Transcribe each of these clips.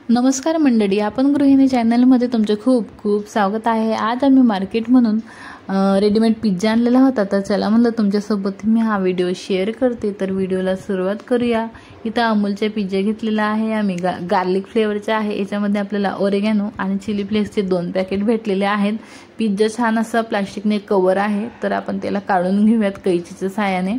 नमस्कार मंडळी, आपण गृहिणी चॅनलमध्ये तुमचे खूप खूप स्वागत आहे। आज आम्ही मार्केट म्हणून रेडीमेड पिझ्झा आणलेला होता, तर चला म्हणलं तुमच्यासोबत मी हा व्हिडिओ शेअर करते। तर व्हिडिओला सुरुवात करूया। इथं अमूलचा पिझ्झा घेतलेला आहे आम्ही, गार्लिक फ्लेवरचा आहे। याच्यामध्ये आपल्याला ओरेगॅनो आणि चिली फ्लेक्सचे 2 पॅकेट भेटलेले आहेत। पिझ्झा छान असा प्लास्टिकने कव्हर आहे, तर आपण त्याला काढून घेऊयात कैचीच्या सहाय्याने।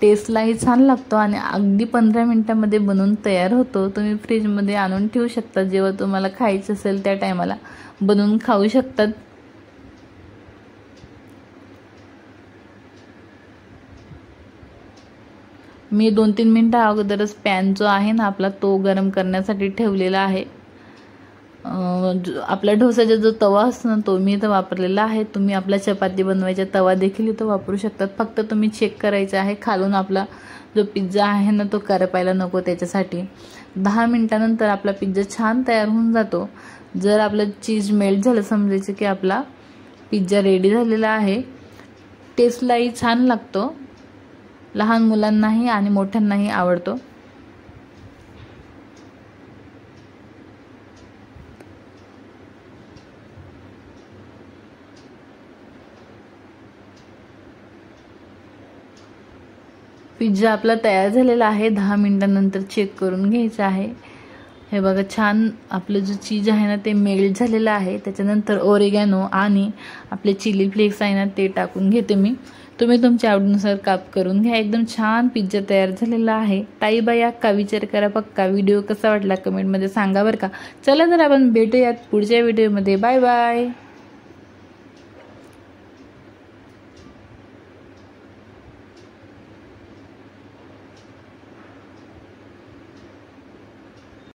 टेस्टलाही छान लागतो आणि अगदी 15 मिनिटांमध्ये बनवून तयार होतो। तुम्ही फ्रीजमध्ये आणून ठेवू शकता, जेव्हा तुम्हाला खायचं असेल त्या टायमाला बनवून खाऊ शकतात। मी 2-3 मिनिटं अगोदरच पॅन जो आहे ना आपला, तो गरम करण्यासाठी ठेवलेला आहे। आपला डोसाचा जो तवा असतो ना, तो मी इथं वापरलेला आहे। तुम्ही आपला चपाती बनवायचा तवा देखील इथं वापरू शकतात। फक्त तुम्ही चेक करायचं आहे खालून आपला जो पिझ्झा आहे ना, तो करपायला नको, त्याच्यासाठी 10 मिनिटांनंतर आपला पिझ्झा छान तयार होऊन जातो। जर आपलं चीज मेल्ट झालं, समजायचं की आपला पिझ्झा रेडी झालेला आहे। टेस्टलाही छान लागतो, लहान मुलांनाही आणि मोठ्यांनाही आवडतो। पिझ्झा आपला तयार झालेला आहे। 10 मिनिटांनंतर चेक करून घ्यायचं आहे। हे बघा, छान आपलं जो चीज आहे ना, ते मेल्ट झालेलं आहे। त्याच्यानंतर ओरेगॅनो आणि आपले चिली फ्लेक्स आहे ना, ते टाकून घेते मी। तुम्ही तुमच्या आवडीनुसार काप करून घ्या। एकदम छान पिझ्झा तयार झालेला आहे। ताई बाया का विचार करा पक्का। व्हिडिओ कसा वाटला कमेंटमध्ये सांगा बरं का। चला तर आपण भेटूयात पुढच्या व्हिडिओमध्ये। Bye bye.